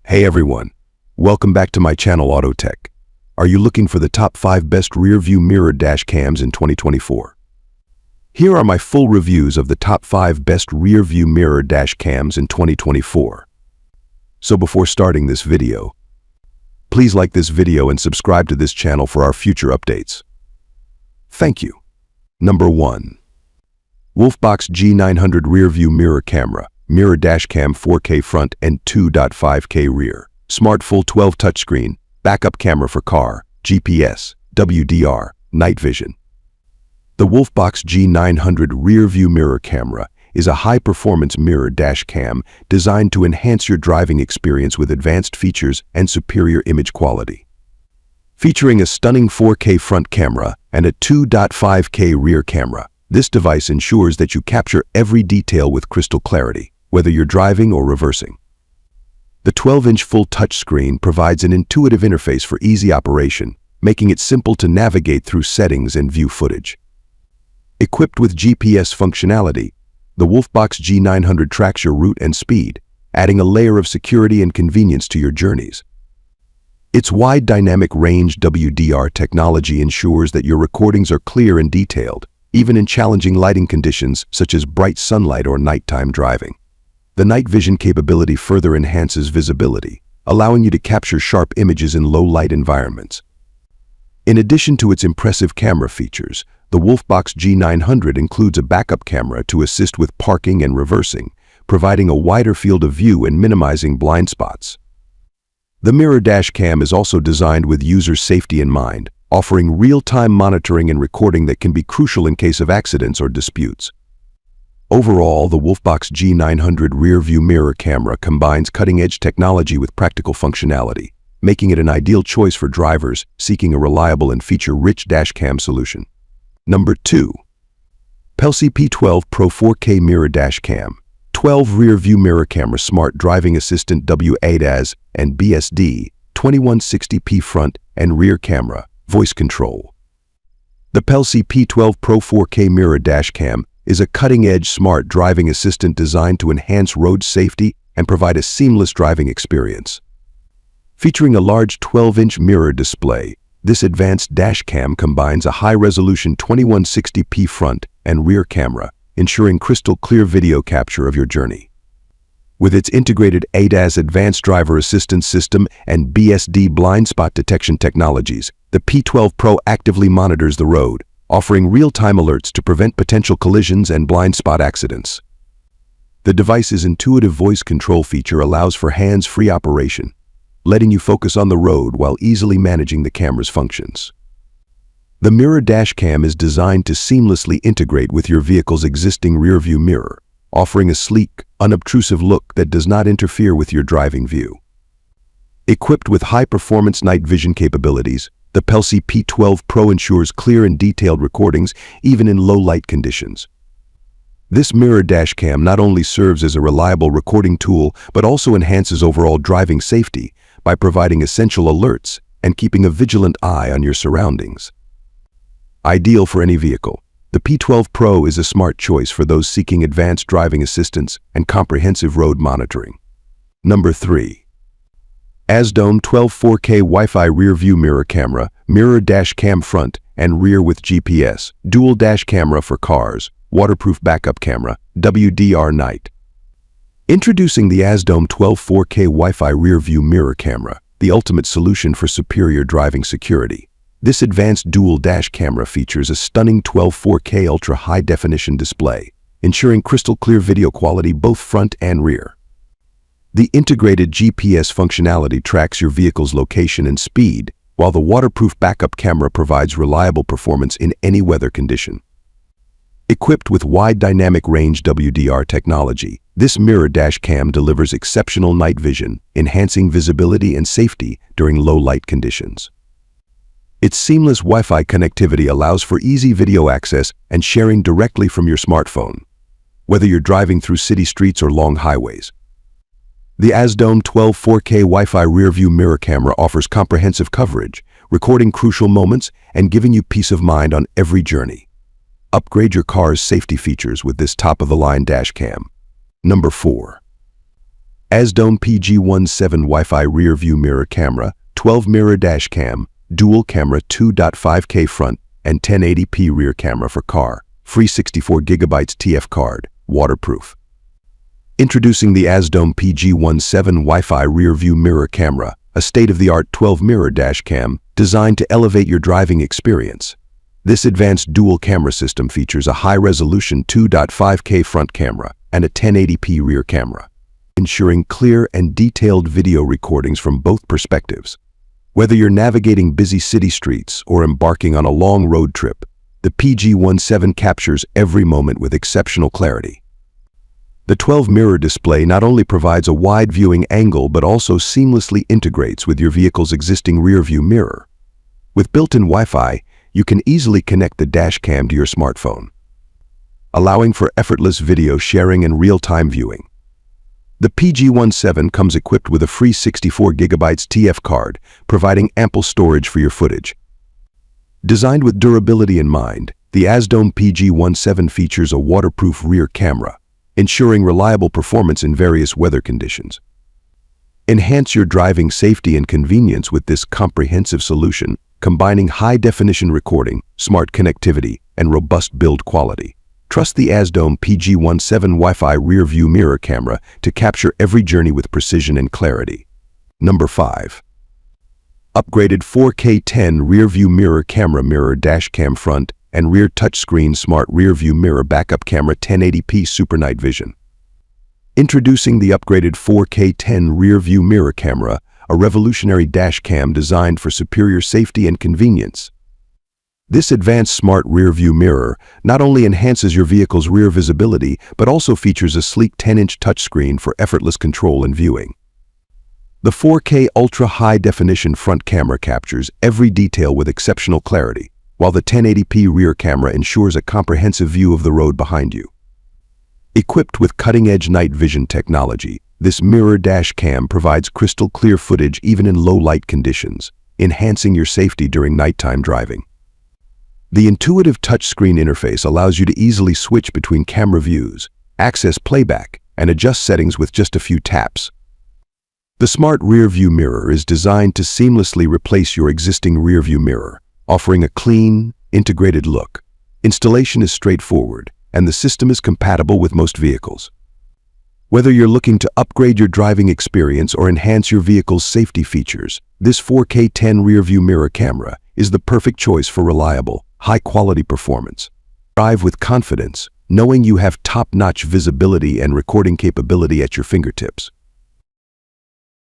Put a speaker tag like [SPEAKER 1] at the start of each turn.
[SPEAKER 1] Hey everyone, welcome back to my channel Auto Tech. Are you looking for the top 5 best rear-view mirror dash cams in 2024? Here are my full reviews of the top 5 best rear-view mirror dash cams in 2024. So before starting this video, please like this video and subscribe to this channel for our future updates. Thank you. Number 1. Wolfbox G900 Rear-View Mirror Camera. Mirror Dashcam 4K front and 2.5K rear. Smart full 12 touchscreen. Backup camera for car, GPS, WDR, night vision. The Wolfbox G900 Rear-View Mirror Camera is a high-performance mirror dash cam designed to enhance your driving experience with advanced features and superior image quality. Featuring a stunning 4K front camera and a 2.5K rear camera, this device ensures that you capture every detail with crystal clarity, whether you're driving or reversing. The 12-inch full touchscreen provides an intuitive interface for easy operation, making it simple to navigate through settings and view footage. Equipped with GPS functionality, the Wolfbox G900 tracks your route and speed, adding a layer of security and convenience to your journeys. Its wide dynamic range WDR technology ensures that your recordings are clear and detailed, even in challenging lighting conditions such as bright sunlight or nighttime driving. The night vision capability further enhances visibility, allowing you to capture sharp images in low-light environments. In addition to its impressive camera features, the Wolfbox G900 includes a backup camera to assist with parking and reversing, providing a wider field of view and minimizing blind spots. The mirror dash cam is also designed with user safety in mind, offering real-time monitoring and recording that can be crucial in case of accidents or disputes. Overall, the Wolfbox G900 rear-view mirror camera combines cutting-edge technology with practical functionality, making it an ideal choice for drivers seeking a reliable and feature-rich dashcam solution. Number 2. Pyle P12 Pro 4K Mirror Dashcam. 12 rear-view mirror camera smart driving assistant AZDOME and BSD, 2160p front and rear camera, voice control. The Pyle P12 Pro 4K Mirror Dashcam is a cutting-edge smart driving assistant designed to enhance road safety and provide a seamless driving experience. Featuring a large 12-inch mirror display, this advanced dashcam combines a high-resolution 2160p front and rear camera, ensuring crystal-clear video capture of your journey. With its integrated ADAS Advanced Driver Assistance System and BSD blind spot detection technologies, the P12 Pro actively monitors the road, offering real-time alerts to prevent potential collisions and blind spot accidents. The device's intuitive voice control feature allows for hands-free operation, letting you focus on the road while easily managing the camera's functions. The mirror dashcam is designed to seamlessly integrate with your vehicle's existing rear-view mirror, offering a sleek, unobtrusive look that does not interfere with your driving view. Equipped with high-performance night vision capabilities, the Pyle P12 Pro ensures clear and detailed recordings even in low-light conditions. This mirror dashcam not only serves as a reliable recording tool but also enhances overall driving safety by providing essential alerts and keeping a vigilant eye on your surroundings. Ideal for any vehicle, the P12 Pro is a smart choice for those seeking advanced driving assistance and comprehensive road monitoring. Number 3. AZDOME 12 4K Wi-Fi Rear-View Mirror Camera, Mirror Dash Cam Front and Rear with GPS, Dual Dash Camera for cars, Waterproof Backup Camera, WDR Night. Introducing the AZDOME 12 4K Wi-Fi Rear-View Mirror Camera, the ultimate solution for superior driving security. This advanced dual dash camera features a stunning 12 4K ultra-high-definition display, ensuring crystal-clear video quality both front and rear. The integrated GPS functionality tracks your vehicle's location and speed, while the waterproof backup camera provides reliable performance in any weather condition. Equipped with wide dynamic range WDR technology, this mirror dash cam delivers exceptional night vision, enhancing visibility and safety during low-light conditions. Its seamless Wi-Fi connectivity allows for easy video access and sharing directly from your smartphone, whether you're driving through city streets or long highways. The AZDOME 12 4K Wi-Fi rear-view mirror camera offers comprehensive coverage, recording crucial moments and giving you peace of mind on every journey. Upgrade your car's safety features with this top-of-the-line dash cam. Number 4. AZDOME PG17 Wi-Fi rear view mirror camera, 12 mirror dash cam, dual camera 2.5K front and 1080p rear camera for car, free 64GB TF card, waterproof. Introducing the AZDOME PG17 Wi-Fi rear view mirror camera, a state-of-the-art 12 mirror dash cam designed to elevate your driving experience. This advanced dual camera system features a high-resolution 2.5K front camera and a 1080p rear camera, ensuring clear and detailed video recordings from both perspectives. Whether you're navigating busy city streets or embarking on a long road trip, the PG17 captures every moment with exceptional clarity. The 12-mirror display not only provides a wide viewing angle but also seamlessly integrates with your vehicle's existing rear-view mirror. With built-in Wi-Fi, you can easily connect the dash cam to your smartphone, allowing for effortless video sharing and real-time viewing. The PG17 comes equipped with a free 64GB TF card, providing ample storage for your footage. Designed with durability in mind, the AZDOME PG17 features a waterproof rear camera, ensuring reliable performance in various weather conditions. Enhance your driving safety and convenience with this comprehensive solution, combining high-definition recording, smart connectivity, and robust build quality. Trust the AZDOME PG17 Wi-Fi rear-view mirror camera to capture every journey with precision and clarity. Number 5. Upgraded 4K 10 rear-view mirror camera, mirror dash cam front and rear touchscreen smart rear-view mirror backup camera, 1080p super night vision. Introducing the upgraded 4K 10 rear-view mirror camera, a revolutionary dash cam designed for superior safety and convenience. This advanced smart rear-view mirror not only enhances your vehicle's rear visibility, but also features a sleek 10-inch touchscreen for effortless control and viewing. The 4K ultra-high-definition front camera captures every detail with exceptional clarity, while the 1080p rear camera ensures a comprehensive view of the road behind you. Equipped with cutting-edge night vision technology, this mirror dash cam provides crystal-clear footage even in low-light conditions, enhancing your safety during nighttime driving. The intuitive touchscreen interface allows you to easily switch between camera views, access playback, and adjust settings with just a few taps. The smart rear-view mirror is designed to seamlessly replace your existing rear-view mirror, offering a clean, integrated look. Installation is straightforward, and the system is compatible with most vehicles. Whether you're looking to upgrade your driving experience or enhance your vehicle's safety features, this 4K 10 rear-view mirror camera is the perfect choice for reliable, high-quality performance. Drive with confidence, knowing you have top-notch visibility and recording capability at your fingertips.